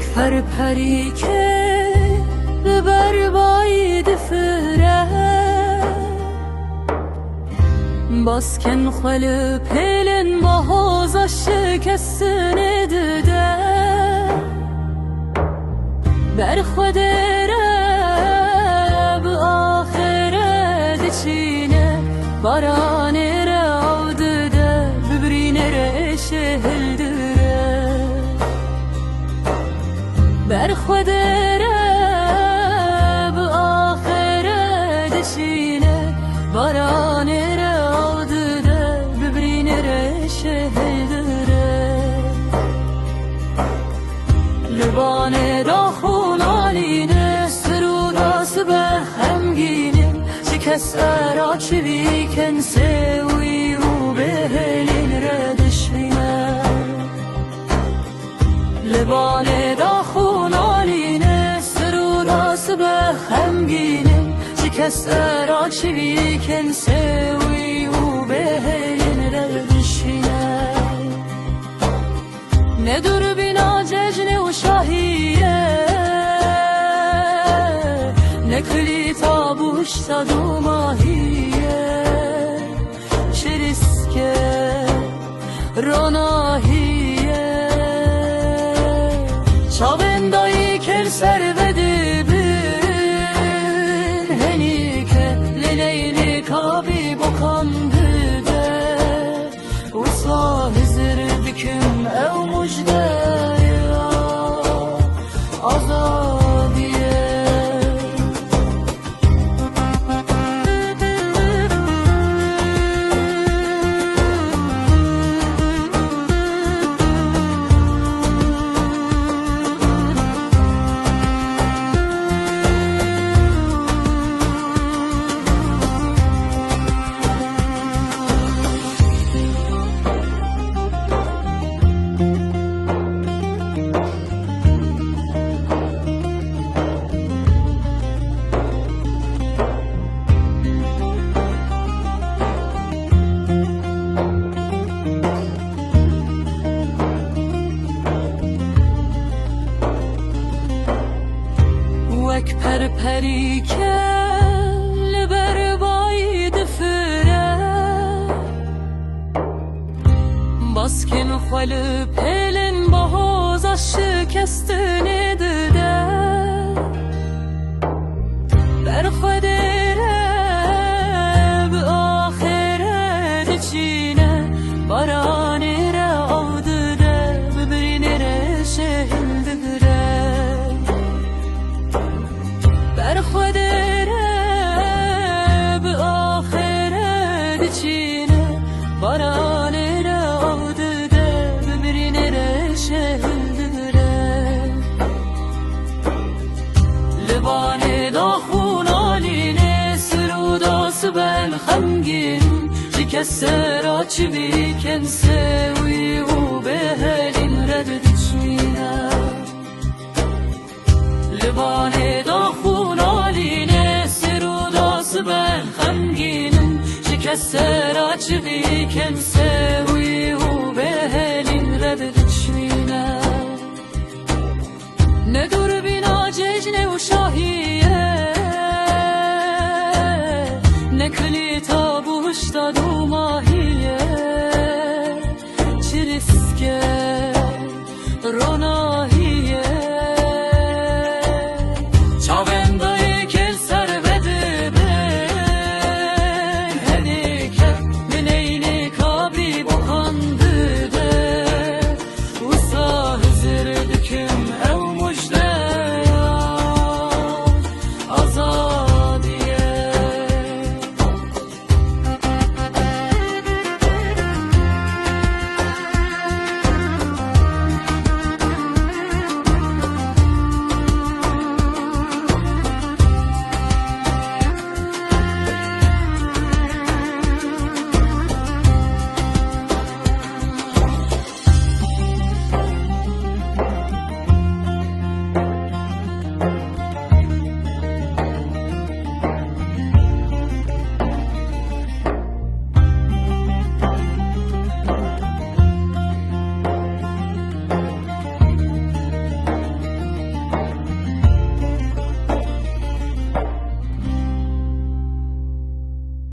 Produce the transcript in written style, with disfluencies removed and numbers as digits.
وەک پەرپەریکێ بەربایی دفرە باسکن خەلە پێلن بەهۆزە شکەستنێ ددە بەرخودێرە بە ئاخرە دچینە بارانێرە ئاو ددە ببرینێرە ئێشێ هەلدرە بەرخودێرە بە ئاخرە دچینە بارانێرە ئاو ددە ببرینێرە ئێشێ هەلدرە لبانێ داخونالینە سروداس بە خەمگینم شکەستەرا چویکن سێوی و بێهێلینرە دشینە لبانێ داخونالینە سروداس بە خەمگینم شکەستەرا چویکن سێوی و بێهێلینرە دشینە نەدور بینا جەژنێ و شاهیە نەکلی تابوشتا دوماهیە چریسکە ڕۆناهیە چاوێندایی کل سەر بەدی بن هەنیکە لە لەیلی کابی بۆکان ددە وسڵا هزر بکم ئەو موژدەیە ئازادیە وەک پەرپەریکە لە بەربایی دفرە باسکن خەلە پێلن بەهۆزە شکەستنێ ددە بەرخودێرە بە ئاخرە دچینە بارانێرە ئاو ددە ببرینێرە ئێشێ هەلدرە بەرخودێرە بە ئاخرە دچینە بارانێرە ئاو ددە ببرینێرە ئێشێ هەلدرە لبانێ داخونالینێ سروداس بەن خەمگین شکەستەرا چویکن سێوی و بێهێلینرە دچینە لبانێ داخونالینێ سروداس بەن خەمگینم شکەستەرا چویکن سێوی و بێهێلینرە دچینە نەدور بینا جەژنێ و شاهیە نەکلی تابوشتا دوماهیە